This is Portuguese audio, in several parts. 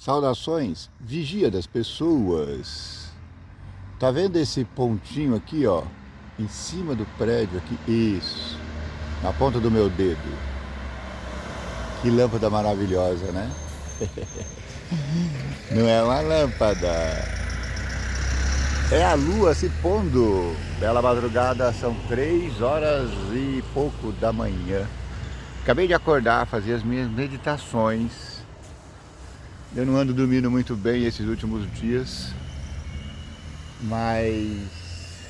Saudações, vigia das pessoas. Tá vendo esse pontinho aqui, ó? Em cima do prédio aqui, isso, na ponta do meu dedo. Que lâmpada maravilhosa, né? Não é uma lâmpada, é a lua se pondo. Bela madrugada, são 3 horas e pouco da manhã. Acabei de acordar, fazer as minhas meditações. Eu não ando dormindo muito bem esses últimos dias, mas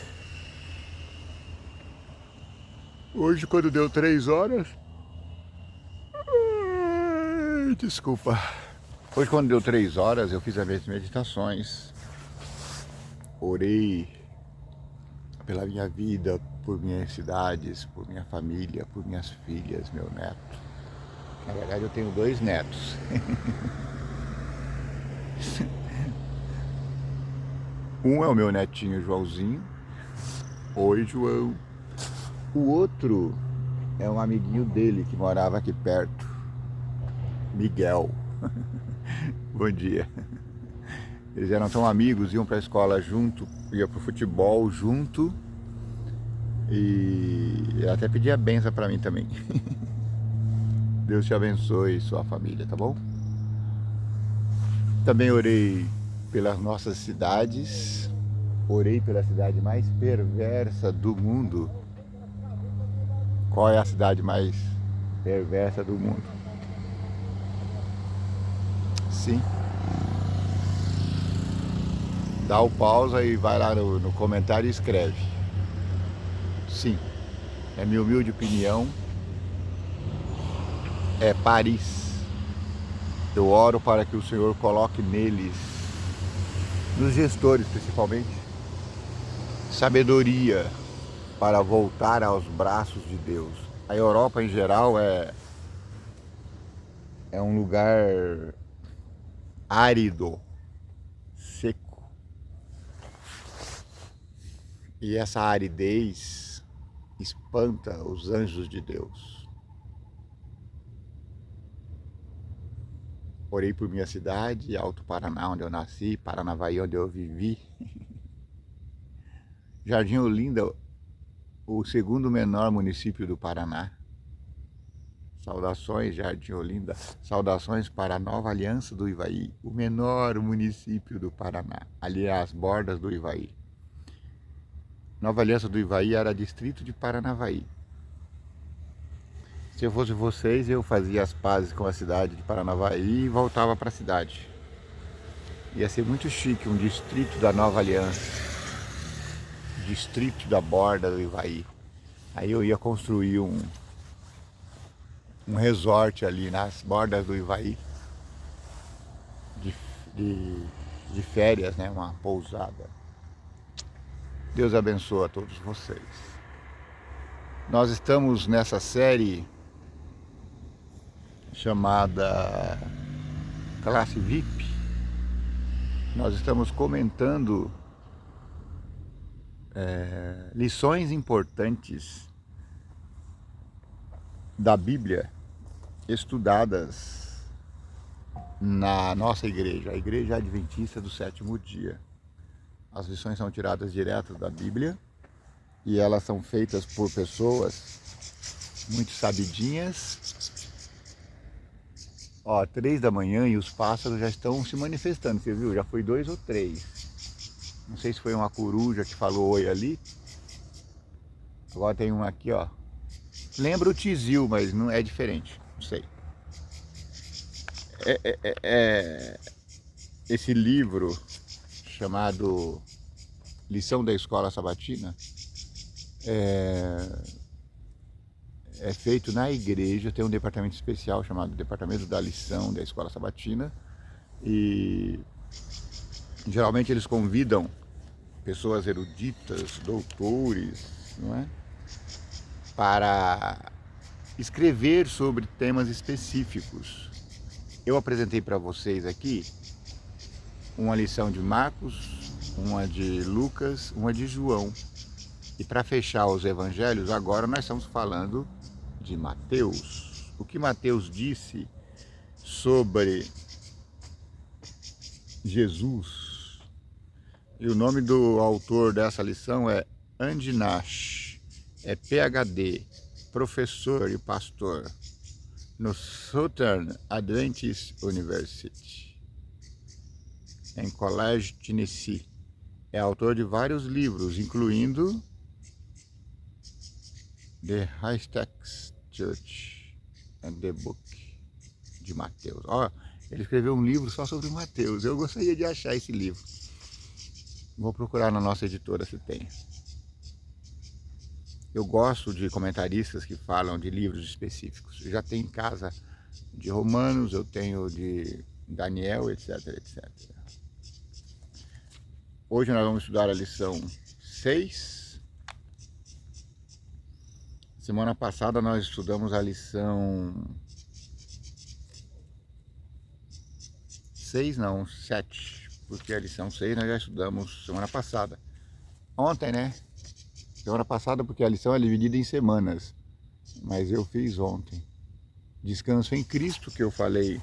hoje, quando deu 3 horas, desculpa. Hoje, quando deu 3 horas, eu fiz as minhas meditações, orei pela minha vida, por minhas cidades, por minha família, por minhas filhas, meu neto. Na verdade, eu tenho 2 netos. Um é o meu netinho Joãozinho. Oi, João. O outro é um amiguinho dele que morava aqui perto, Miguel. Bom dia. Eles eram tão amigos, iam para a escola junto, iam para o futebol junto. E ele até pedia benção para mim também. Deus te abençoe, sua família, tá bom? Também orei pelas nossas cidades. Orei pela cidade mais perversa do mundo. Qual é a cidade mais perversa do mundo? Sim. Dá o pausa e vai lá no comentário e escreve. Sim, é minha humilde opinião, é Paris. Eu oro para que o Senhor coloque neles, nos gestores principalmente, sabedoria para voltar aos braços de Deus. A Europa em geral é um lugar árido, seco. E essa aridez espanta os anjos de Deus. Orei por minha cidade, Alto Paraná, onde eu nasci, Paranavaí, onde eu vivi. Jardim Olinda, o segundo menor município do Paraná. Saudações, Jardim Olinda. Saudações para a Nova Aliança do Ivaí, o menor município do Paraná, ali às bordas do Ivaí. Nova Aliança do Ivaí era distrito de Paranavaí. Se eu fosse vocês, eu fazia as pazes com a cidade de Paranavaí e voltava para a cidade. Ia ser muito chique um distrito da Nova Aliança, distrito da borda do Ivaí. Aí eu ia construir um resort ali nas bordas do Ivaí, de férias, né? Uma pousada. Deus abençoe a todos vocês. Nós estamos nessa série chamada Classe VIP. Nós estamos comentando lições importantes da Bíblia estudadas na nossa igreja, a Igreja Adventista do Sétimo Dia. As lições são tiradas direto da Bíblia e elas são feitas por pessoas muito sabidinhas. Ó, 3 da manhã e os pássaros já estão se manifestando, você viu? Já foi 2 ou 3. Não sei se foi uma coruja que falou oi ali. Agora tem um aqui, ó. Lembra o tizil, mas não é diferente, não sei. Esse livro chamado Lição da Escola Sabatina é feito na igreja, tem um departamento especial chamado Departamento da Lição da Escola Sabatina e geralmente eles convidam pessoas eruditas, doutores, não é? Para escrever sobre temas específicos. Eu apresentei para vocês aqui uma lição de Marcos, uma de Lucas, uma de João. E para fechar os evangelhos, agora nós estamos falando de Mateus. O que Mateus disse sobre Jesus. E o nome do autor dessa lição é Andy Nash. É PhD, professor e pastor no Southern Adventist University, em College, Tennessee. É autor de vários livros, incluindo The High-Text Church and the Book de Mateus. Ó, ele escreveu um livro só sobre Mateus. Eu gostaria de achar esse livro. Vou procurar na nossa editora se tem. Eu gosto de comentaristas que falam de livros específicos. Eu já tenho em casa de Romanos, eu tenho de Daniel, etc, etc. Hoje nós vamos estudar a lição 6. Semana passada nós estudamos a lição 6, não, 7. Porque a lição 6 nós já estudamos semana passada. Ontem, né? Semana passada, porque a lição é dividida em semanas. Mas eu fiz ontem. Descanso em Cristo, que eu falei,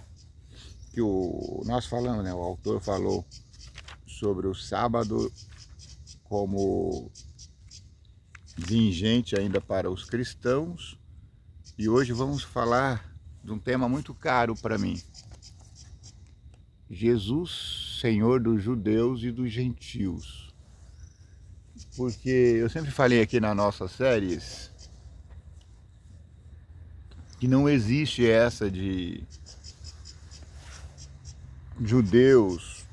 nós falamos, né? O autor falou sobre o sábado como vigente ainda para os cristãos. E hoje vamos falar de um tema muito caro para mim. Jesus, Senhor dos judeus e dos gentios. Porque eu sempre falei aqui nas nossas séries que não existe essa de judeus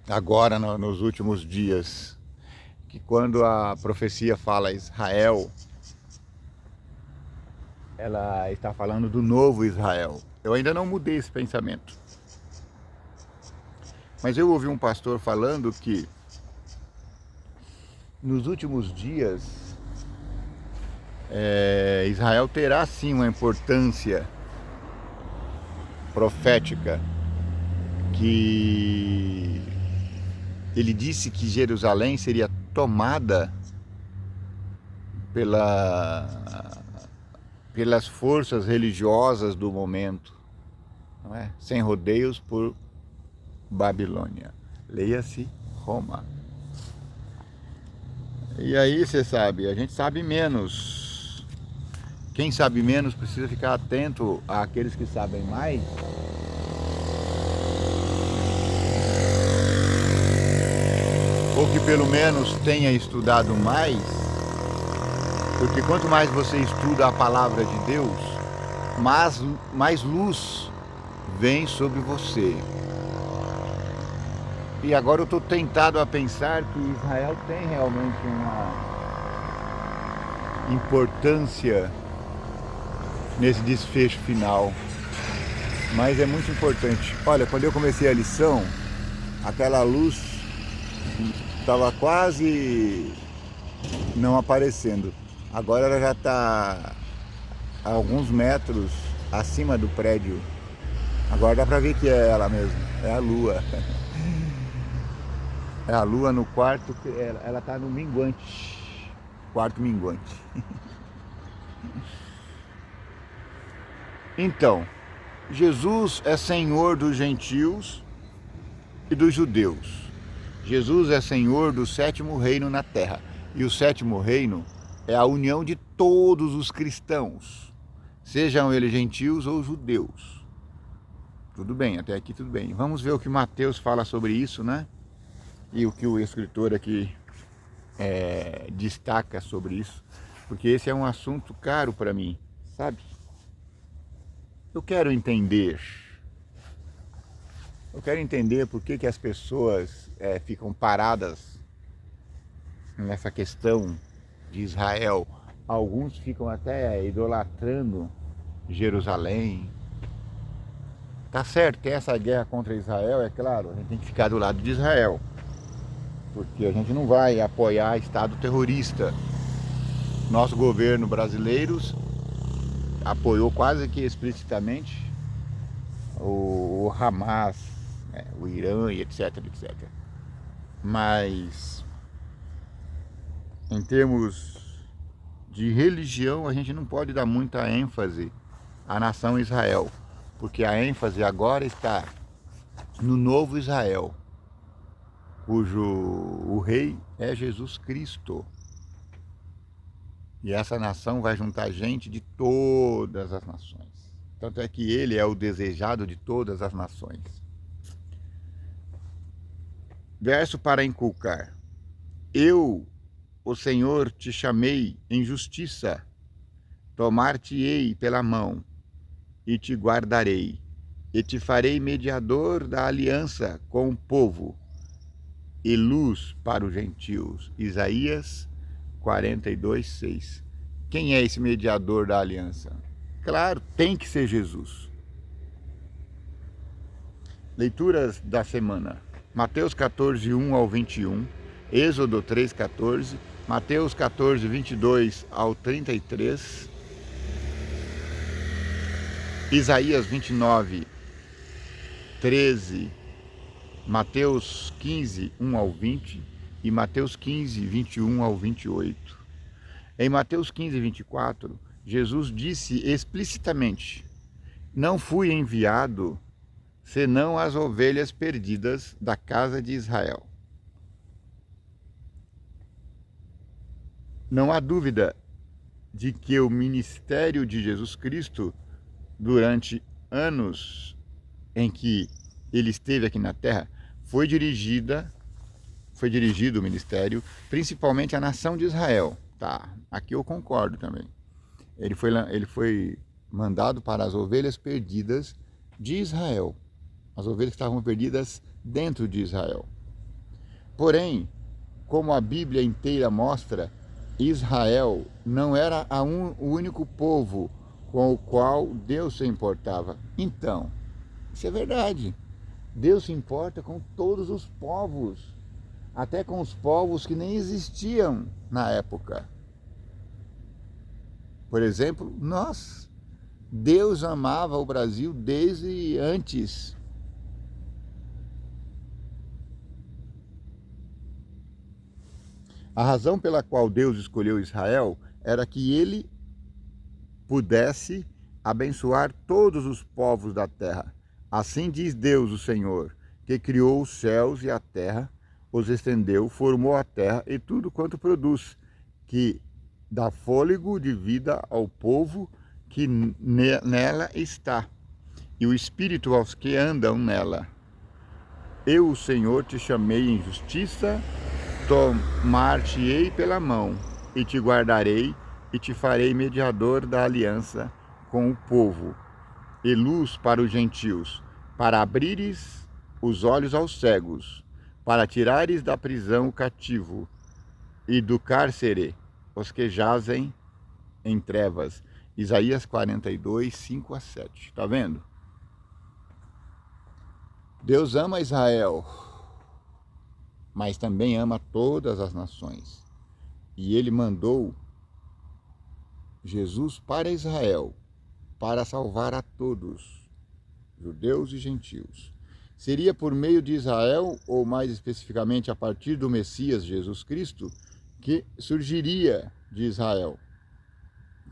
agora nos últimos dias, que quando a profecia fala Israel, ela está falando do novo Israel. Eu ainda não mudei esse pensamento. Mas eu ouvi um pastor falando que nos últimos dias Israel terá sim uma importância profética, que ele disse que Jerusalém seria tomada pelas forças religiosas do momento, não é? Sem rodeios, por Babilônia. Leia-se Roma. E aí você sabe, a gente sabe menos. Quem sabe menos precisa ficar atento àqueles que sabem mais. Ou que pelo menos tenha estudado mais. Porque quanto mais você estuda a palavra de Deus, mais luz vem sobre você. E agora eu estou tentado a pensar que Israel tem realmente uma importância nesse desfecho final. Mas é muito importante. Olha, quando eu comecei a lição, aquela luz estava quase não aparecendo. Agora ela já está a alguns metros acima do prédio. Agora dá para ver que é ela mesmo, é a lua. É a lua no quarto, ela está no minguante, quarto minguante. Então, Jesus é Senhor dos gentios e dos judeus. Jesus é Senhor do sétimo reino na terra. E o sétimo reino é a união de todos os cristãos, sejam eles gentios ou judeus. Tudo bem, até aqui tudo bem. Vamos ver o que Mateus fala sobre isso, né? E o que o escritor aqui destaca sobre isso, porque esse é um assunto caro para mim, sabe? Eu quero entender por que as pessoas ficam paradas nessa questão de Israel. Alguns ficam até idolatrando Jerusalém. Tá certo, tem essa guerra contra Israel, é claro, a gente tem que ficar do lado de Israel, porque a gente não vai apoiar Estado terrorista. Nosso governo brasileiro apoiou quase que explicitamente o Hamas, né, o Irã e etc, etc. Mas em termos de religião, a gente não pode dar muita ênfase à nação Israel, porque a ênfase agora está no novo Israel. cujo o rei é Jesus Cristo. E essa nação vai juntar gente de todas as nações. Tanto é que ele é o desejado de todas as nações. Verso para inculcar. Eu, o Senhor, te chamei em justiça, tomar-te-ei pela mão, e te guardarei, e te farei mediador da aliança com o povo, e luz para os gentios. Isaías 42:6. Quem é esse mediador da aliança? Claro, tem que ser Jesus. Leituras da semana. Mateus 14:1 ao 21, Êxodo 3:14, Mateus 14:22 ao 33, Isaías 29:13, Mateus 15:1 ao 20 e Mateus 15:21 ao 28. Em Mateus 15:24, Jesus disse explicitamente: não fui enviado senão as ovelhas perdidas da casa de Israel. Não há dúvida de que o ministério de Jesus Cristo, durante anos em que ele esteve aqui na Terra, foi dirigido o ministério, principalmente à nação de Israel. Tá, aqui eu concordo também. Ele foi mandado para as ovelhas perdidas de Israel. As ovelhas que estavam perdidas dentro de Israel. Porém, como a Bíblia inteira mostra, Israel não era o único povo com o qual Deus se importava. Então, isso é verdade. Deus se importa com todos os povos, até com os povos que nem existiam na época. Por exemplo, nós. Deus amava o Brasil desde antes. A razão pela qual Deus escolheu Israel era que ele pudesse abençoar todos os povos da terra. Assim diz Deus, o Senhor, que criou os céus e a terra, os estendeu, formou a terra e tudo quanto produz, que dá fôlego de vida ao povo que nela está, e o espírito aos que andam nela. Eu, o Senhor, te chamei em justiça, tomar-te-ei pela mão, e te guardarei, e te farei mediador da aliança com o povo, e luz para os gentios, para abrires os olhos aos cegos, para tirares da prisão o cativo, e do cárcere os que jazem em trevas. Isaías 42:5-7. Tá vendo? Deus ama Israel, mas também ama todas as nações. E ele mandou Jesus para Israel, para salvar a todos, judeus e gentios. Seria por meio de Israel, ou mais especificamente a partir do Messias Jesus Cristo, que surgiria de Israel,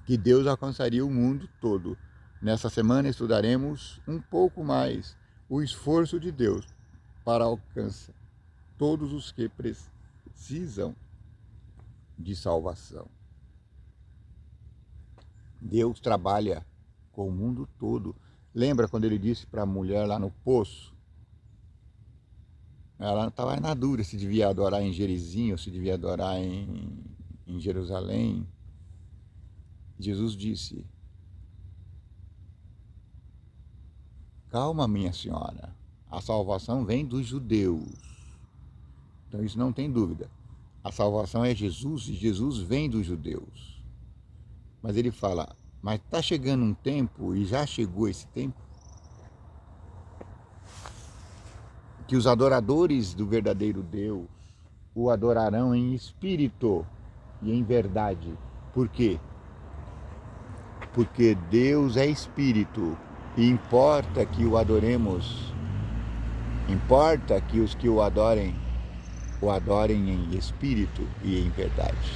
que Deus alcançaria o mundo todo. Nessa semana estudaremos um pouco mais o esforço de Deus para alcançar todos os que precisam de salvação. Deus trabalha com o mundo todo. Lembra quando ele disse para a mulher lá no poço? Ela estava na dúvida se devia adorar em Gerizim ou se devia adorar em Jerusalém. Jesus disse: calma, minha senhora, a salvação vem dos judeus. Então isso não tem dúvida. A salvação é Jesus e Jesus vem dos judeus. Mas ele fala, mas está chegando um tempo, e já chegou esse tempo, que os adoradores do verdadeiro Deus o adorarão em espírito e em verdade. Por quê? Porque Deus é espírito e importa que o adoremos, importa que os que o adorem em espírito e em verdade.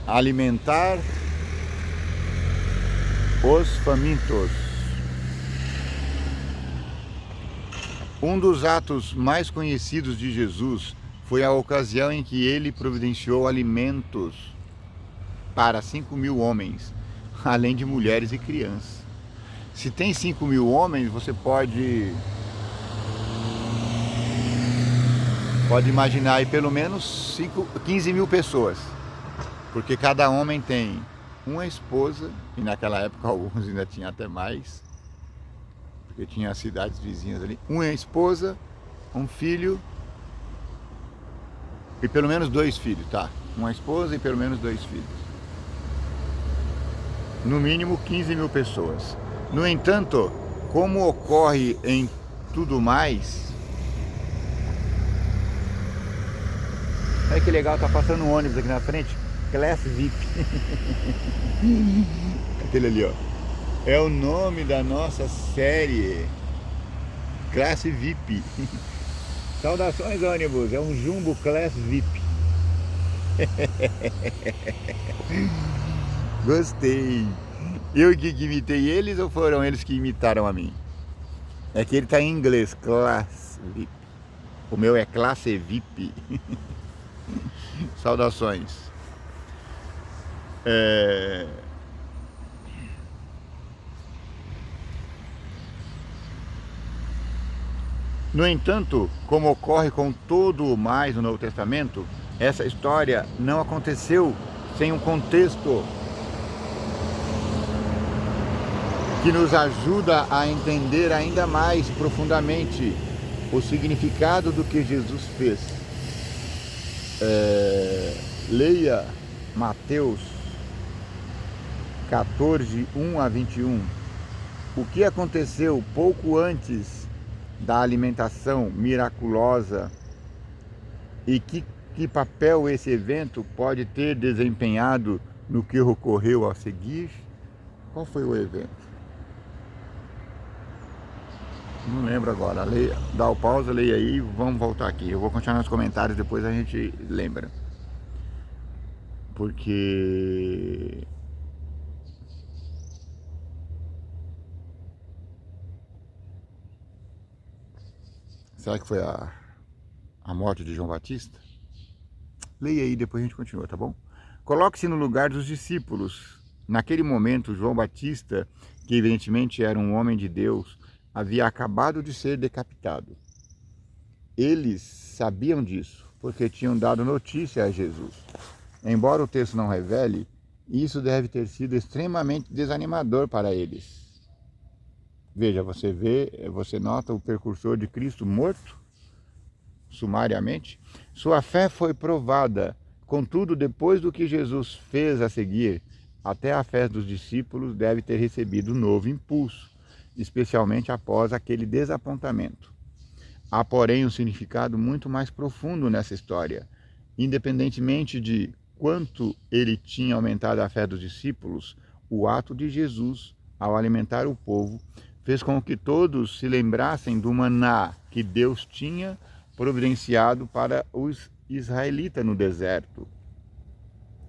Alimentar os famintos. Um dos atos mais conhecidos de Jesus foi a ocasião em que ele providenciou alimentos para 5.000 homens, além de mulheres e crianças. Se tem 5.000 homens, você pode imaginar aí pelo menos 15.000 pessoas, porque cada homem tem uma esposa, e naquela época alguns ainda tinham até mais, porque tinha as cidades vizinhas ali, uma esposa, um filho e pelo menos 2 filhos, tá? Uma esposa e pelo menos 2 filhos. No mínimo 15.000 pessoas. No entanto, como ocorre em tudo mais, olha que legal, tá passando um ônibus aqui na frente, Class VIP. Aquele ali, ó. É o nome da nossa série, Class VIP. Saudações, ônibus, é um Jumbo Class VIP. Gostei. Eu que imitei eles ou foram eles que imitaram a mim? É que ele tá em inglês, Class VIP. O meu é Classe VIP. Saudações. No entanto, como ocorre com todo o mais no Novo Testamento, essa história não aconteceu sem um contexto que nos ajuda a entender ainda mais profundamente o significado do que Jesus fez. Leia Mateus 14, 1 a 21. O que aconteceu pouco antes da alimentação miraculosa e que papel esse evento pode ter desempenhado no que ocorreu a seguir? Qual foi o evento? Não lembro agora. Leia, dá o pausa, leia aí, vamos voltar aqui. Eu vou continuar nos comentários, depois a gente lembra. Porque será que foi a morte de João Batista? Leia aí, depois a gente continua, tá bom? Coloque-se no lugar dos discípulos. Naquele momento, João Batista, que evidentemente era um homem de Deus, havia acabado de ser decapitado. Eles sabiam disso, porque tinham dado notícia a Jesus. Embora o texto não revele, isso deve ter sido extremamente desanimador para eles. Veja, você nota o precursor de Cristo morto, sumariamente. Sua fé foi provada, contudo, depois do que Jesus fez a seguir, até a fé dos discípulos deve ter recebido um novo impulso, especialmente após aquele desapontamento. Há, porém, um significado muito mais profundo nessa história. Independentemente de quanto ele tinha aumentado a fé dos discípulos, o ato de Jesus, ao alimentar o povo, fez com que todos se lembrassem do maná que Deus tinha providenciado para os israelitas no deserto.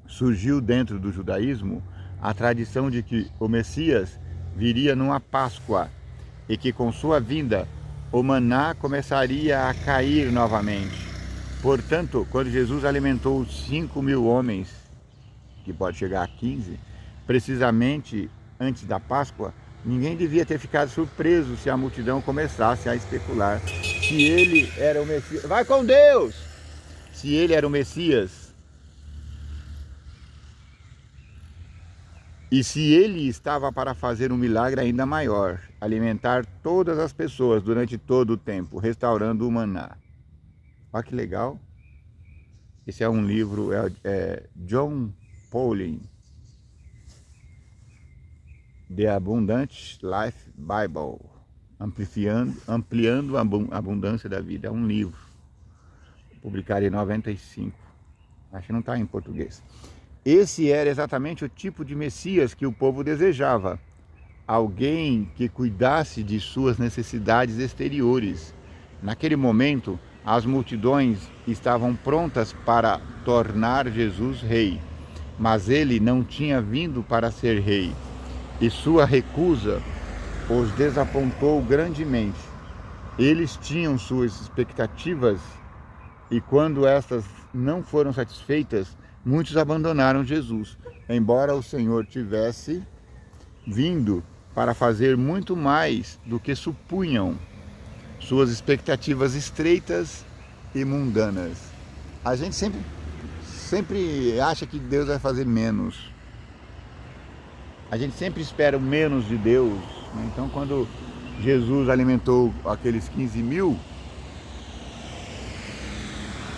Surgiu dentro do judaísmo a tradição de que o Messias viria numa Páscoa e que com sua vinda o maná começaria a cair novamente. Portanto, quando Jesus alimentou os 5.000 homens, que pode chegar a 15, precisamente antes da Páscoa, ninguém devia ter ficado surpreso se a multidão começasse a especular se ele era o Messias. Vai com Deus! Se ele era o Messias. E se ele estava para fazer um milagre ainda maior, alimentar todas as pessoas durante todo o tempo, restaurando o maná. Olha que legal. Esse é um livro, John Pauling, The Abundant Life Bible, ampliando a abundância da vida. É um livro, publicado em 95. Acho que não está em português. Esse era exatamente o tipo de Messias que o povo desejava. Alguém que cuidasse de suas necessidades exteriores. Naquele momento, as multidões estavam prontas para tornar Jesus rei. Mas ele não tinha vindo para ser rei. E sua recusa os desapontou grandemente. Eles tinham suas expectativas e quando estas não foram satisfeitas, muitos abandonaram Jesus, embora o Senhor tivesse vindo para fazer muito mais do que supunham suas expectativas estreitas e mundanas. A gente sempre acha que Deus vai fazer menos. A gente sempre espera o menos de Deus, né? Então, quando Jesus alimentou aqueles 15 mil,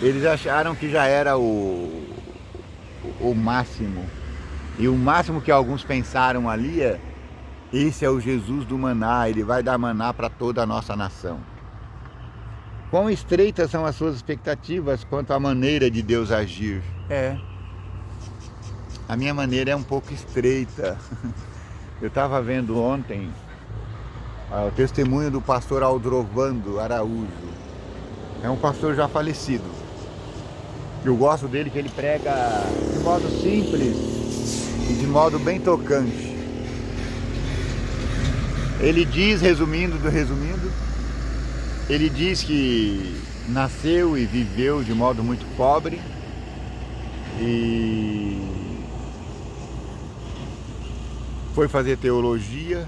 eles acharam que já era o máximo. E o máximo que alguns pensaram ali é: esse é o Jesus do maná, ele vai dar maná para toda a nossa nação. Quão estreitas são as suas expectativas quanto à maneira de Deus agir? A minha maneira é um pouco estreita. Eu estava vendo ontem o testemunho do pastor Aldrovando Araújo. É um pastor já falecido. Eu gosto dele que ele prega de modo simples e de modo bem tocante. Ele diz, resumindo, ele diz que nasceu e viveu de modo muito pobre e foi fazer teologia.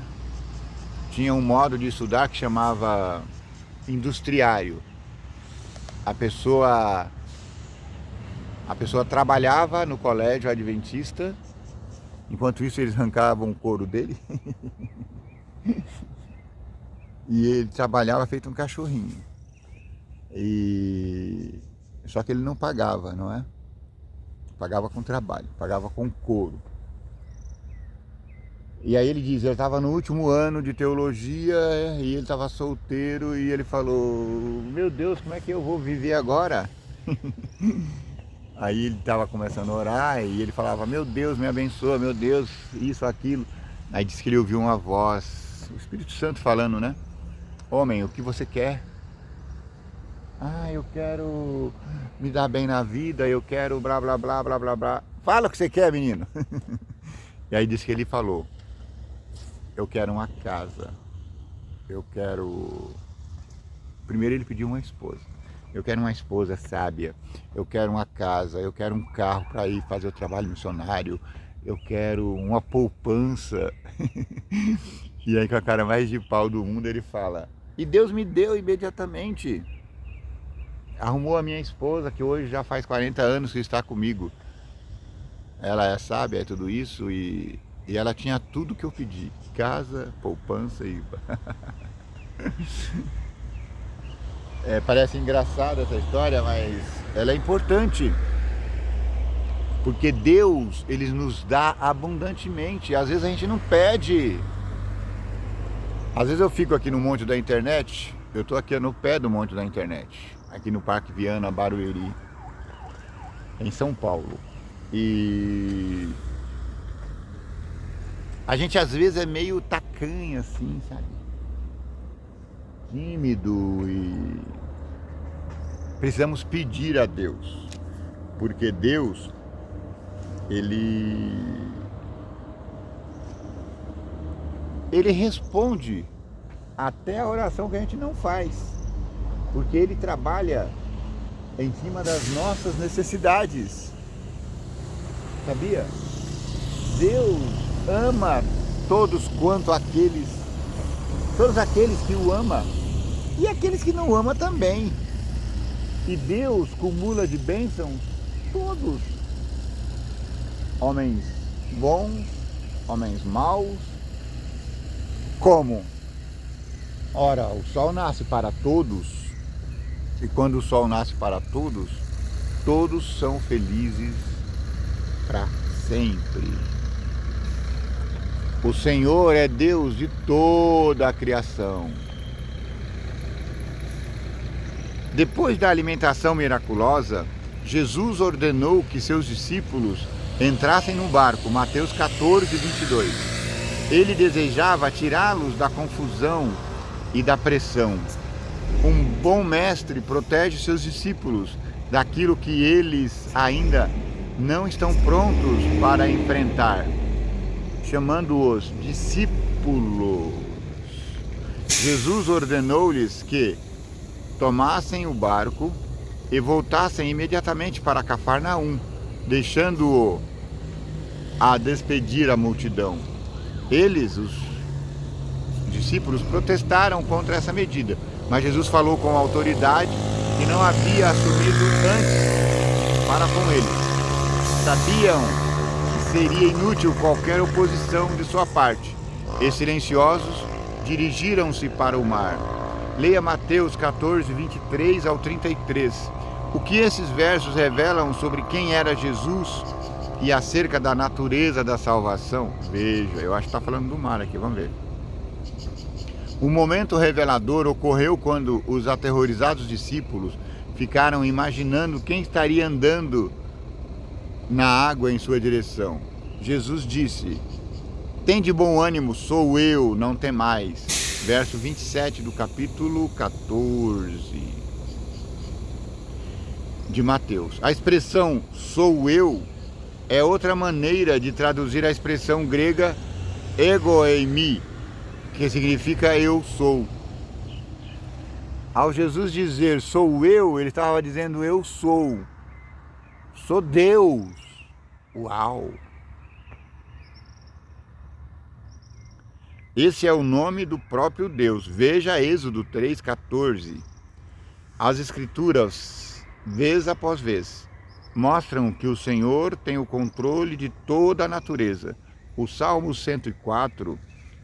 Tinha um modo de estudar que chamava industriário. A pessoa trabalhava no colégio adventista, enquanto isso eles arrancavam o couro dele. E ele trabalhava feito um cachorrinho. Só que ele não pagava, não é? Pagava com trabalho, pagava com couro. E aí ele diz, eu estava no último ano de teologia e ele estava solteiro e ele falou: meu Deus, como é que eu vou viver agora? Aí ele estava começando a orar e ele falava: meu Deus, me abençoa, meu Deus, isso, aquilo. Aí disse que ele ouviu uma voz, o Espírito Santo falando, né? Homem, o que você quer? Eu quero me dar bem na vida, eu quero blá blá blá blá blá blá. Fala o que você quer, menino. E aí disse que ele falou: eu quero uma casa, eu quero... Primeiro ele pediu uma esposa. Eu quero uma esposa sábia, eu quero uma casa, eu quero um carro para ir fazer o trabalho missionário, eu quero uma poupança. E aí com a cara mais de pau do mundo ele fala: e Deus me deu imediatamente. Arrumou a minha esposa, que hoje já faz 40 anos que está comigo. Ela é sábia, é tudo isso, e ela tinha tudo que eu pedi: casa, poupança e... Parece engraçada essa história, mas ela é importante. Porque Deus, Ele nos dá abundantemente. Às vezes a gente não pede. Às vezes eu fico aqui no Monte da Internet, eu estou aqui no pé do Monte da Internet, aqui no Parque Viana, Barueri, em São Paulo. E a gente às vezes é meio tacanha assim, sabe? Tímido, e precisamos pedir a Deus, porque Deus, Ele responde até a oração que a gente não faz, porque Ele trabalha em cima das nossas necessidades, sabia? Deus ama todos aqueles que o amam, e aqueles que não amam também. E Deus cumula de bênçãos todos, homens bons, homens maus. Como? Ora, o sol nasce para todos, e quando o sol nasce para todos, todos são felizes para sempre. O Senhor é Deus de toda a criação. Depois da alimentação miraculosa, Jesus ordenou que seus discípulos entrassem no barco, Mateus 14, 22. Ele desejava tirá-los da confusão e da pressão. Um bom mestre protege seus discípulos daquilo que eles ainda não estão prontos para enfrentar, chamando-os discípulos. Jesus ordenou-lhes que tomassem o barco e voltassem imediatamente para Cafarnaum, deixando-o a despedir a multidão. Eles, os discípulos, protestaram contra essa medida, mas Jesus falou com autoridade que não havia assumido antes para com eles. Sabiam que seria inútil qualquer oposição de sua parte, e silenciosos dirigiram-se para o mar. Leia Mateus 14, 23 ao 33. O que esses versos revelam sobre quem era Jesus e acerca da natureza da salvação? Veja, eu acho que está falando do mar aqui, vamos ver. O momento revelador ocorreu quando os aterrorizados discípulos ficaram imaginando quem estaria andando na água em sua direção. Jesus disse: "Tende bom ânimo, sou eu, não temais." Verso 27 do capítulo 14 de Mateus. A expressão "sou eu" é outra maneira de traduzir a expressão grega ego eimi, que significa eu sou. Ao Jesus dizer "sou eu", ele estava dizendo "eu sou Deus." Uau! Esse é o nome do próprio Deus. Veja Êxodo 3,14. As Escrituras, vez após vez, mostram que o Senhor tem o controle de toda a natureza. O Salmo 104,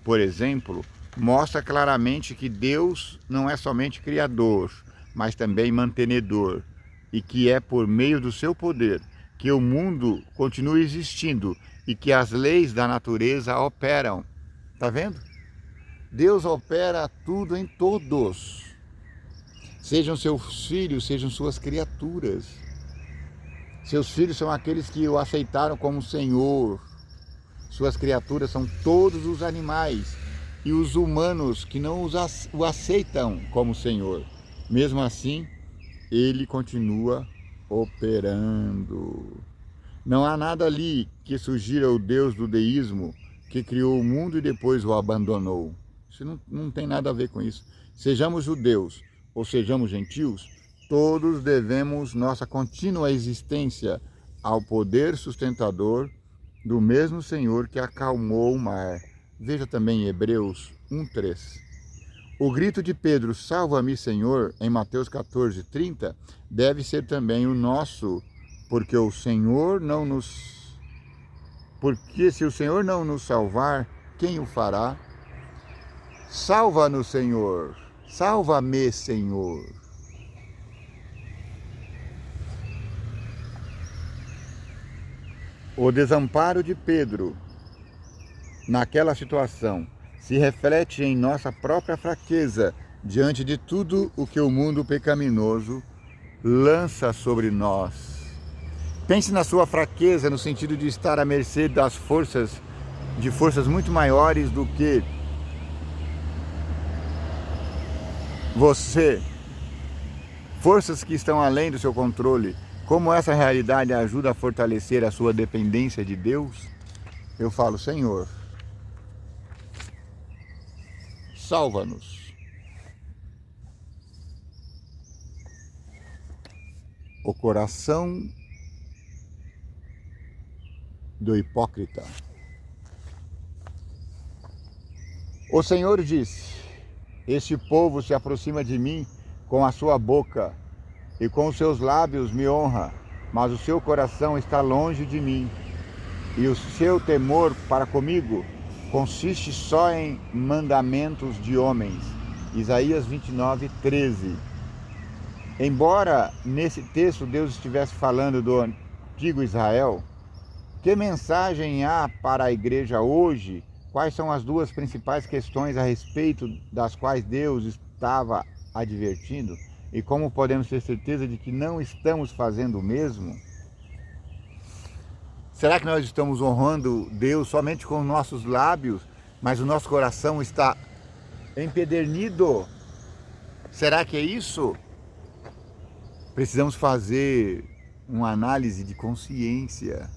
por exemplo, mostra claramente que Deus não é somente criador, mas também mantenedor, e que é por meio do seu poder que o mundo continua existindo e que as leis da natureza operam. Está vendo? Deus opera tudo em todos. Sejam seus filhos, sejam suas criaturas. Seus filhos são aqueles que o aceitaram como Senhor. Suas criaturas são todos os animais e os humanos que não o aceitam como Senhor. Mesmo assim, ele continua operando. Não há nada ali que sugira o Deus do deísmo que criou o mundo e depois o abandonou. Isso não tem nada a ver com isso. Sejamos judeus ou sejamos gentios, todos devemos nossa contínua existência ao poder sustentador do mesmo Senhor que acalmou o mar. Veja também Hebreus 1:3. O grito de Pedro, "Salva-me, Senhor", em Mateus 14:30, deve ser também o nosso, porque se o Senhor não nos salvar, quem o fará? Salva-nos, Senhor. Salva-me, Senhor. O desamparo de Pedro naquela situação se reflete em nossa própria fraqueza diante de tudo o que o mundo pecaminoso lança sobre nós. Pense na sua fraqueza no sentido de estar à mercê de forças muito maiores do que você. Forças que estão além do seu controle. Como essa realidade ajuda a fortalecer a sua dependência de Deus? Eu falo: Senhor, salva-nos. O coração do hipócrita. O Senhor disse: "Este povo se aproxima de mim com a sua boca e com os seus lábios me honra, mas o seu coração está longe de mim, e o seu temor para comigo consiste só em mandamentos de homens." Isaías 29:13. Embora nesse texto Deus estivesse falando do antigo Israel, que mensagem há para a igreja hoje? Quais são as duas principais questões a respeito das quais Deus estava advertindo? E como podemos ter certeza de que não estamos fazendo o mesmo? Será que nós estamos honrando Deus somente com os nossos lábios, mas o nosso coração está empedernido? Será que é isso? Precisamos fazer uma análise de consciência.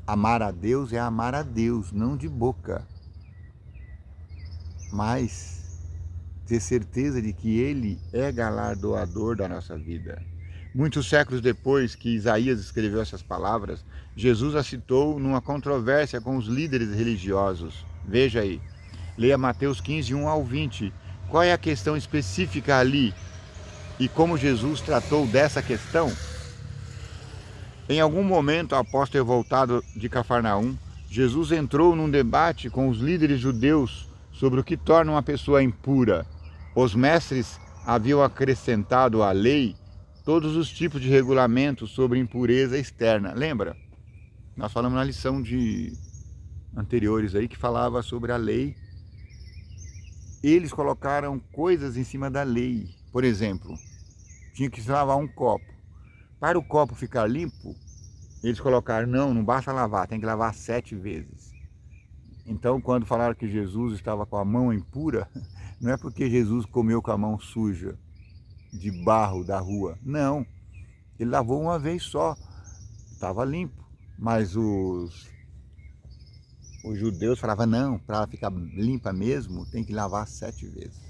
Amar a Deus é amar a Deus, não de boca, mas ter certeza de que Ele é galardoador da nossa vida. Muitos séculos depois que Isaías escreveu essas palavras, Jesus as citou numa controvérsia com os líderes religiosos. Veja aí, leia Mateus 15, 1 ao 20. Qual é a questão específica ali e como Jesus tratou dessa questão? Em algum momento, após ter voltado de Cafarnaum, Jesus entrou num debate com os líderes judeus sobre o que torna uma pessoa impura. Os mestres haviam acrescentado à lei todos os tipos de regulamentos sobre impureza externa. Lembra? Nós falamos na lição anteriores aí que falava sobre a lei. Eles colocaram coisas em cima da lei. Por exemplo, tinha que se lavar um copo. Para o copo ficar limpo, eles colocaram, não basta lavar, tem que lavar 7 vezes. Então, quando falaram que Jesus estava com a mão impura, não é porque Jesus comeu com a mão suja, de barro da rua. Não, ele lavou uma vez só, estava limpo. Mas os judeus falavam, não, para ela ficar limpa mesmo, tem que lavar 7 vezes.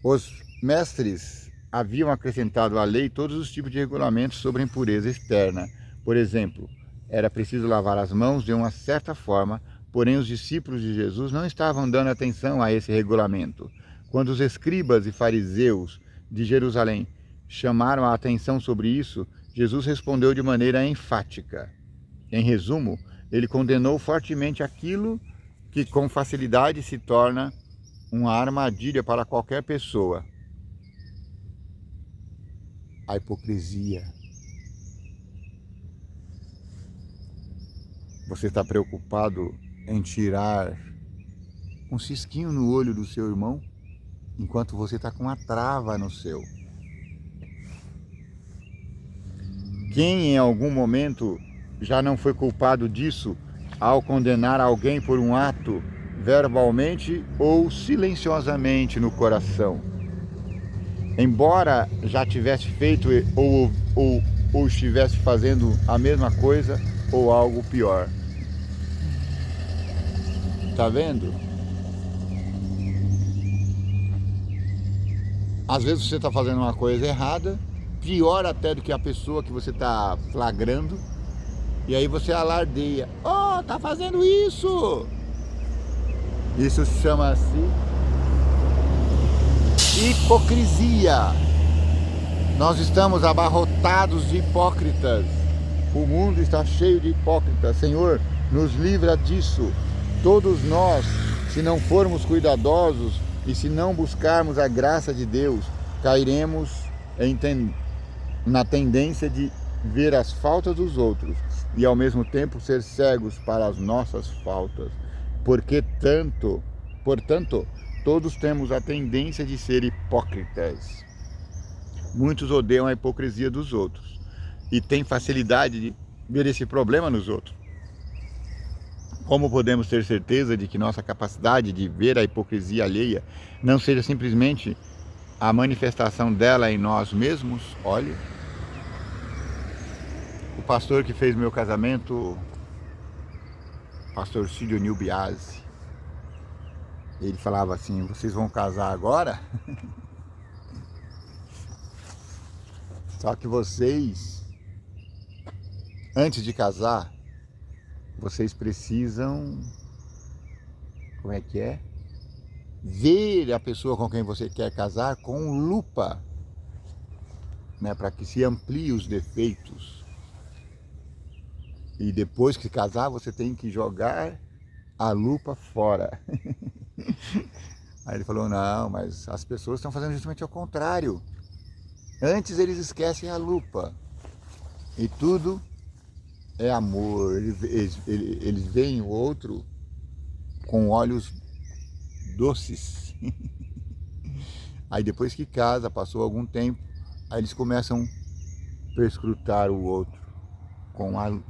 Os mestres haviam acrescentado à lei todos os tipos de regulamentos sobre a impureza externa. Por exemplo, era preciso lavar as mãos de uma certa forma, porém os discípulos de Jesus não estavam dando atenção a esse regulamento. Quando os escribas e fariseus de Jerusalém chamaram a atenção sobre isso, Jesus respondeu de maneira enfática. Em resumo, ele condenou fortemente aquilo que com facilidade se torna uma armadilha para qualquer pessoa: a hipocrisia. Você está preocupado em tirar um cisquinho no olho do seu irmão, enquanto você está com uma trava no seu. Quem em algum momento já não foi culpado disso ao condenar alguém por um ato verbalmente ou silenciosamente no coração? Embora já tivesse feito ou estivesse fazendo a mesma coisa ou algo pior. Tá vendo? Às vezes você está fazendo uma coisa errada, pior até do que a pessoa que você está flagrando, e aí você alardeia. Oh, tá fazendo isso! Isso chama-se hipocrisia. Nós estamos abarrotados de hipócritas. O mundo está cheio de hipócritas. Senhor, nos livra disso. Todos nós, se não formos cuidadosos e se não buscarmos a graça de Deus, cairemos na tendência de ver as faltas dos outros e ao mesmo tempo ser cegos para as nossas faltas. Portanto, todos temos a tendência de ser hipócritas. Muitos odeiam a hipocrisia dos outros e têm facilidade de ver esse problema nos outros. Como podemos ter certeza de que nossa capacidade de ver a hipocrisia alheia não seja simplesmente a manifestação dela em nós mesmos? Olha, o pastor que fez meu casamento, pastor Sidonil Biasi, ele falava assim: vocês vão casar agora? Só que vocês, antes de casar, vocês precisam, como é que é? Ver a pessoa com quem você quer casar com lupa, né? Para que se amplie os defeitos. E depois que casar, você tem que jogar a lupa fora. Aí ele falou, não, mas as pessoas estão fazendo justamente ao contrário. Antes eles esquecem a lupa. E tudo é amor. Eles veem o outro com olhos doces. Aí depois que casa, passou algum tempo, aí eles começam a perscrutar o outro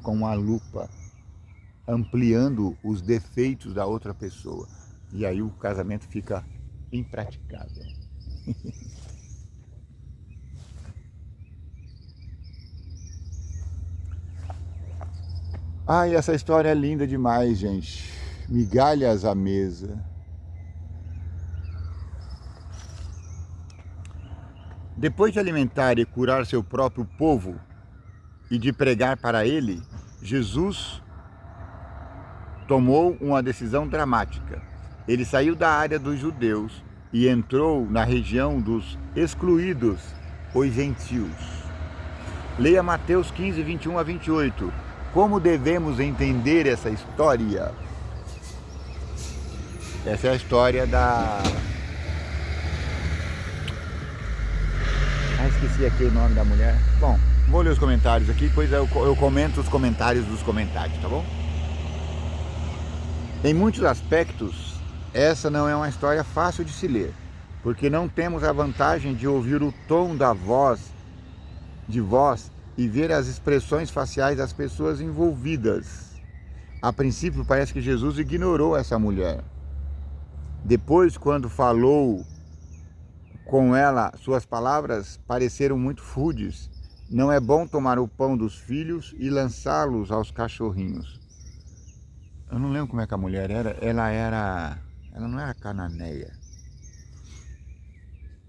com a lupa, ampliando os defeitos da outra pessoa. E aí o casamento fica impraticável. Ai, essa história é linda demais, gente. Migalhas à mesa. Depois de alimentar e curar seu próprio povo e de pregar para ele, Jesus tomou uma decisão dramática. Ele saiu da área dos judeus e entrou na região dos excluídos, os gentios. Leia Mateus 15, 21 a 28. Como devemos entender essa história? Essa é a história da... esqueci aqui o nome da mulher. Bom, vou ler os comentários aqui, depois eu comento os comentários dos comentários, tá bom? Em muitos aspectos, essa não é uma história fácil de se ler, porque não temos a vantagem de ouvir o tom da voz, e ver as expressões faciais das pessoas envolvidas. A princípio, parece que Jesus ignorou essa mulher. Depois, quando falou com ela, suas palavras pareceram muito rudes. Não é bom tomar o pão dos filhos e lançá-los aos cachorrinhos. Eu não lembro como é que a mulher era. Ela não era cananeia.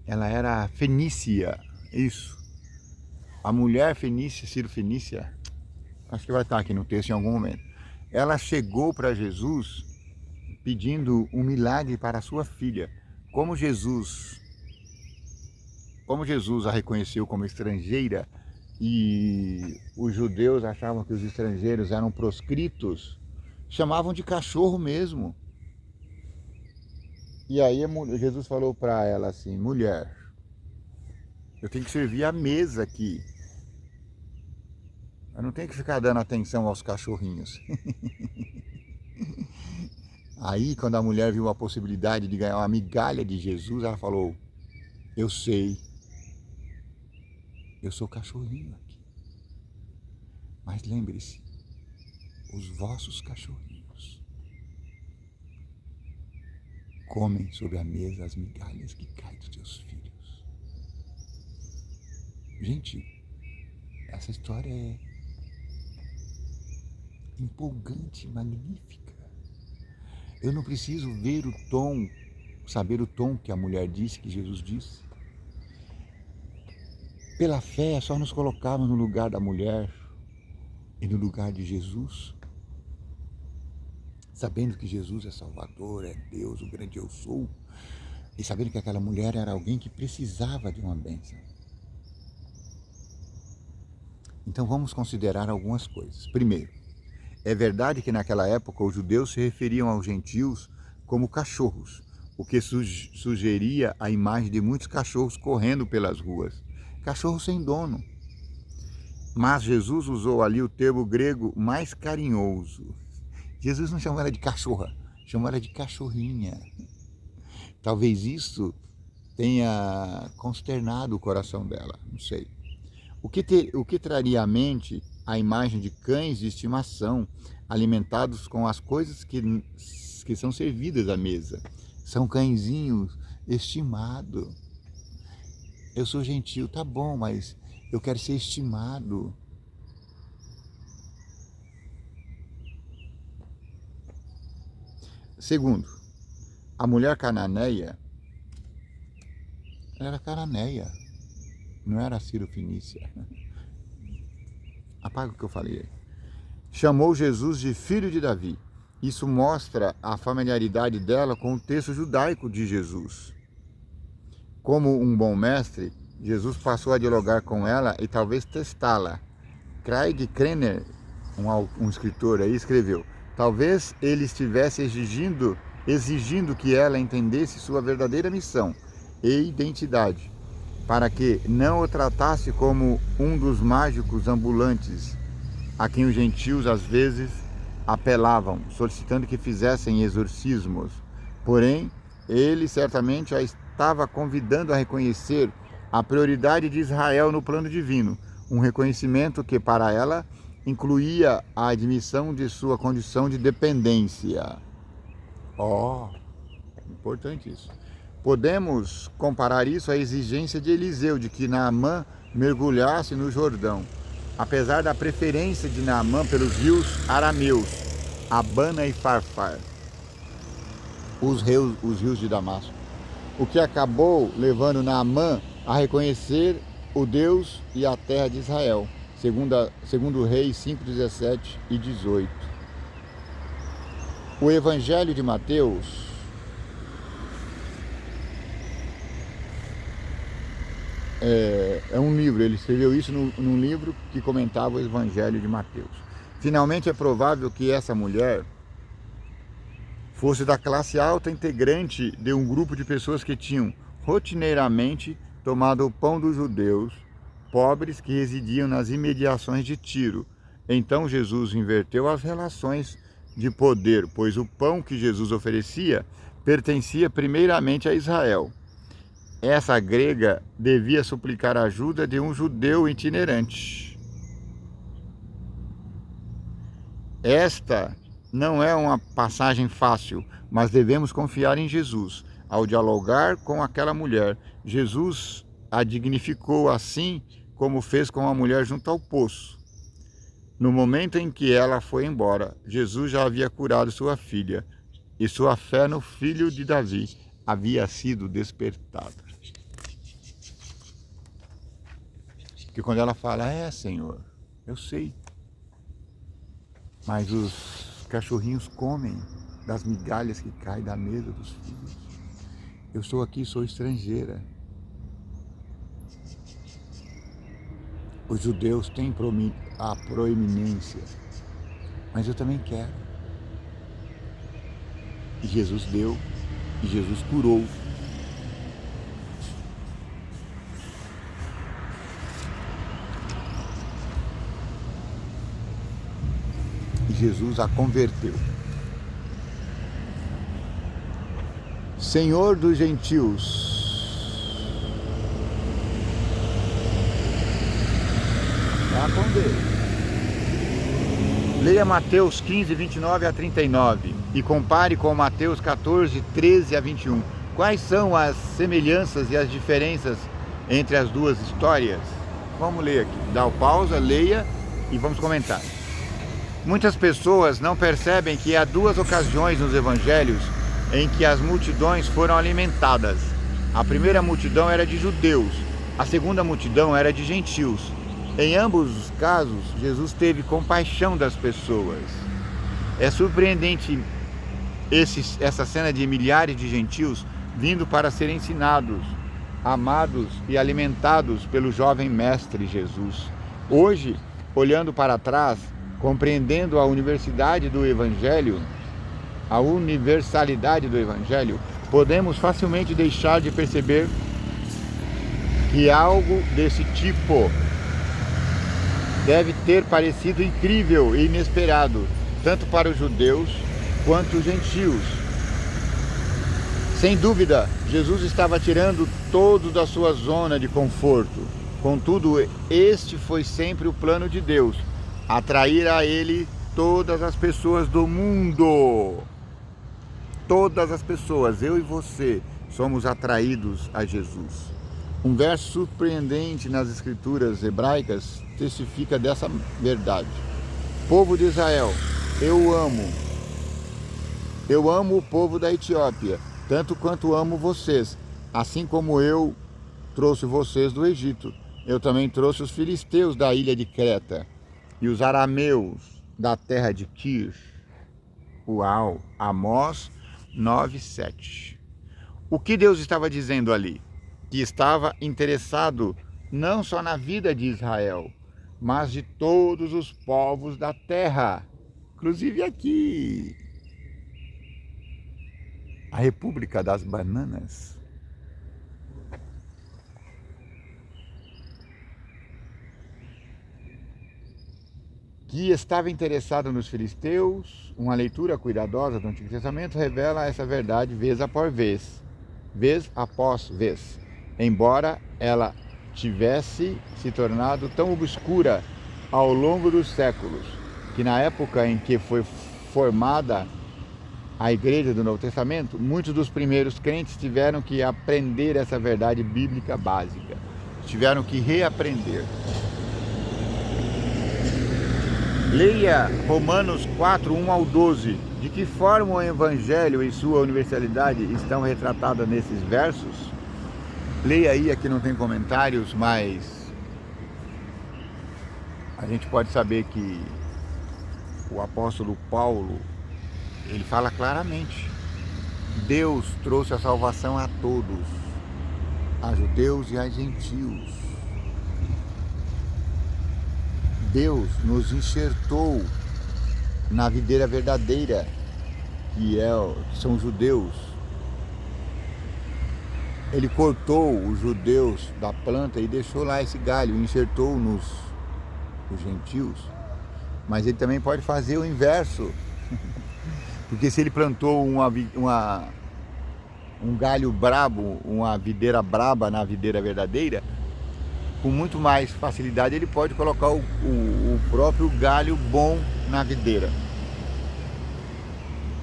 Ela era fenícia, isso. A mulher fenícia, Ciro-fenícia, acho que vai estar aqui no texto em algum momento. Ela chegou para Jesus pedindo um milagre para a sua filha. Como Jesus a reconheceu como estrangeira e os judeus achavam que os estrangeiros eram proscritos, chamavam de cachorro mesmo. E aí Jesus falou para ela assim: mulher, eu tenho que servir a mesa aqui. Eu não tenho que ficar dando atenção aos cachorrinhos. Aí, quando a mulher viu a possibilidade de ganhar uma migalha de Jesus, ela falou: eu sei, eu sou cachorrinho aqui. Mas lembre-se, os vossos cachorrinhos comem sobre a mesa as migalhas que caem dos teus filhos. Gente, essa história é empolgante, magnífica. Eu não preciso ver o tom, saber o tom que a mulher disse, que Jesus disse. Pela fé, é só nos colocarmos no lugar da mulher e no lugar de Jesus, sabendo que Jesus é Salvador, é Deus, o grande eu sou, e sabendo que aquela mulher era alguém que precisava de uma bênção. Então vamos considerar algumas coisas. Primeiro, é verdade que naquela época os judeus se referiam aos gentios como cachorros, o que sugeria a imagem de muitos cachorros correndo pelas ruas. Cachorro sem dono. Mas Jesus usou ali o termo grego mais carinhoso. Jesus não chamou ela de cachorra, chamou ela de cachorrinha. Talvez isso tenha consternado o coração dela, não sei. O que traria à mente a imagem de cães de estimação, alimentados com as coisas que são servidas à mesa. São cãezinhos estimados. Eu sou gentil, tá bom, mas eu quero ser estimado. Segundo, a mulher cananeia, ela era cananeia, não era Ciro-fenícia. Apaga o que eu falei aí. Chamou Jesus de filho de Davi. Isso mostra a familiaridade dela com o texto judaico de Jesus. Como um bom mestre, Jesus passou a dialogar com ela e talvez testá-la. Craig Krenner, um escritor aí, escreveu: talvez ele estivesse exigindo que ela entendesse sua verdadeira missão e identidade, para que não o tratasse como um dos mágicos ambulantes a quem os gentios às vezes apelavam, solicitando que fizessem exorcismos. Porém, ele certamente a estava convidando a reconhecer a prioridade de Israel no plano divino, um reconhecimento que para ela incluía a admissão de sua condição de dependência. Importante isso. Podemos comparar isso à exigência de Eliseu de que Naamã mergulhasse no Jordão. Apesar da preferência de Naamã pelos rios arameus, Abana e Farfar, os rios de Damasco, o que acabou levando Naamã a reconhecer o Deus e a terra de Israel, segundo Reis 5, 17 e 18. O Evangelho de Mateus é um livro, ele escreveu isso num livro que comentava o Evangelho de Mateus. Finalmente é provável que essa mulher fosse da classe alta, integrante de um grupo de pessoas que tinham rotineiramente tomado o pão dos judeus pobres que residiam nas imediações de Tiro. Então Jesus inverteu as relações de poder, pois o pão que Jesus oferecia pertencia primeiramente a Israel. Essa grega devia suplicar a ajuda de um judeu itinerante. Esta não é uma passagem fácil, mas devemos confiar em Jesus. Ao dialogar com aquela mulher, Jesus a dignificou assim como fez com a mulher junto ao poço. No momento em que ela foi embora, Jesus já havia curado sua filha, e sua fé no filho de Davi havia sido despertada. Que quando ela fala, Senhor, eu sei, mas os cachorrinhos comem das migalhas que caem da mesa dos filhos. Eu estou aqui, sou estrangeira. Os judeus têm a proeminência, mas eu também quero. E Jesus deu, e Jesus curou. E Jesus a converteu. Senhor dos gentios, com Deus. Leia Mateus 15, 29 a 39 e compare com Mateus 14, 13 a 21. Quais são as semelhanças e as diferenças entre as duas histórias? Vamos ler aqui. Dá o pausa, leia e vamos comentar. Muitas pessoas não percebem que há duas ocasiões nos evangelhos em que as multidões foram alimentadas. A primeira multidão era de judeus, a segunda multidão era de gentios. Em ambos os casos, Jesus teve compaixão das pessoas. É surpreendente essa cena de milhares de gentios vindo para serem ensinados, amados e alimentados pelo jovem mestre Jesus. Hoje, olhando para trás, compreendendo a universalidade do Evangelho, podemos facilmente deixar de perceber que algo desse tipo deve ter parecido incrível e inesperado, tanto para os judeus quanto os gentios. Sem dúvida, Jesus estava tirando todos da sua zona de conforto. Contudo, este foi sempre o plano de Deus, atrair a Ele todas as pessoas do mundo. Todas as pessoas, eu e você, somos atraídos a Jesus. Um verso surpreendente nas escrituras hebraicas testifica dessa verdade. Povo de Israel, eu amo o povo da Etiópia, tanto quanto amo vocês. Assim como eu trouxe vocês do Egito, eu também trouxe os filisteus da ilha de Creta e os arameus da terra de Kir. Uau! Amós 9:7. O que Deus estava dizendo ali? Que estava interessado não só na vida de Israel, mas de todos os povos da terra, inclusive aqui, a República das Bananas. Que estava interessado nos filisteus. Uma leitura cuidadosa do Antigo Testamento revela essa verdade vez após vez, embora ela tivesse se tornado tão obscura ao longo dos séculos, que na época em que foi formada a igreja do Novo Testamento, muitos dos primeiros crentes tiveram que aprender essa verdade bíblica básica, tiveram que reaprender. Leia Romanos 4, 1 ao 12. De que forma o Evangelho e sua universalidade estão retratadas nesses versos? Leia aí, aqui não tem comentários, mas a gente pode saber que o apóstolo Paulo, ele fala claramente: Deus trouxe a salvação a todos, a judeus e a gentios. Deus nos enxertou na videira verdadeira, que são os judeus. Ele cortou os judeus da planta e deixou lá esse galho, enxertou os gentios. Mas ele também pode fazer o inverso, porque se ele plantou um galho brabo, uma videira braba na videira verdadeira, com muito mais facilidade ele pode colocar o próprio galho bom na videira.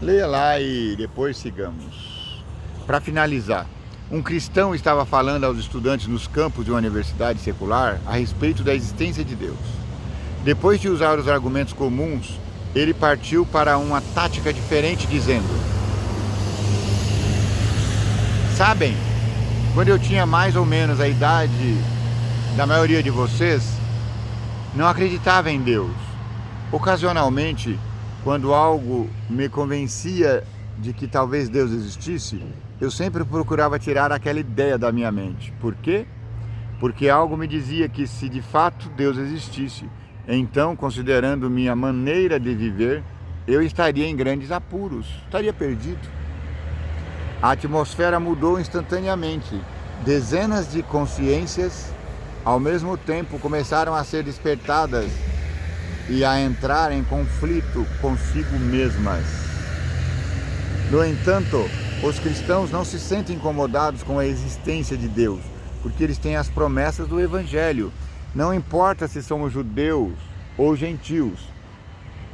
Leia lá e depois sigamos. Para finalizar, um cristão estava falando aos estudantes nos campos de uma universidade secular a respeito da existência de Deus. Depois de usar os argumentos comuns, ele partiu para uma tática diferente, dizendo: sabem, quando eu tinha mais ou menos a idade da maioria de vocês, não acreditava em Deus. Ocasionalmente, quando algo me convencia de que talvez Deus existisse, eu sempre procurava tirar aquela ideia da minha mente. Por quê? Porque algo me dizia que se de fato Deus existisse, então, considerando minha maneira de viver, eu estaria em grandes apuros, estaria perdido. A atmosfera mudou instantaneamente. Dezenas de consciências, ao mesmo tempo, começaram a ser despertadas e a entrar em conflito consigo mesmas. No entanto, os cristãos não se sentem incomodados com a existência de Deus, porque eles têm as promessas do Evangelho. Não importa se somos judeus ou gentios,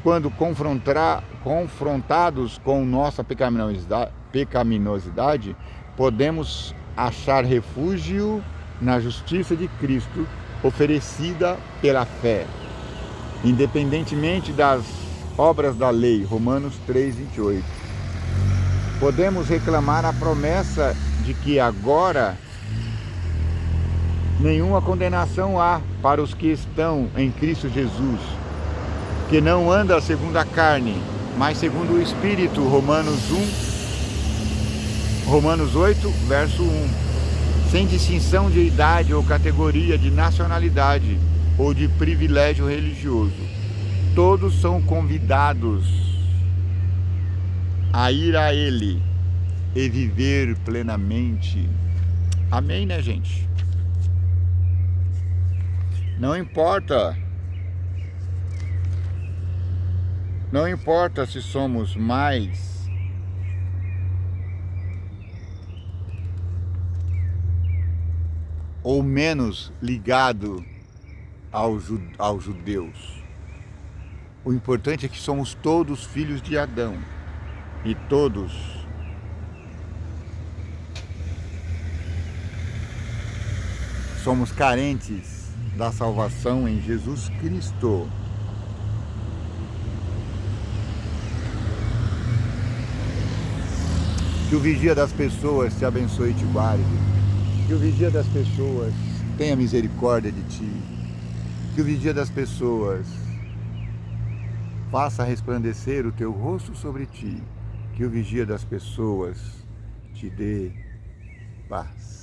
quando confrontados com nossa pecaminosidade, podemos achar refúgio na justiça de Cristo oferecida pela fé, independentemente das obras da lei. Romanos 3:28. Podemos reclamar a promessa de que agora nenhuma condenação há para os que estão em Cristo Jesus, que não anda segundo a carne, mas segundo o Espírito. Romanos 8, verso 1. Sem distinção de idade ou categoria de nacionalidade ou de privilégio religioso, todos são convidados a ir a Ele e viver plenamente. Amém, né, gente? Não importa se somos mais ou menos ligados aos judeus. O importante é que somos todos filhos de Adão e todos somos carentes da salvação em Jesus Cristo. Que o vigia das pessoas te abençoe e te guarde. Que o vigia das pessoas tenha misericórdia de ti. Que o vigia das pessoas faça resplandecer o teu rosto sobre ti. Que o vigia das pessoas te dê paz.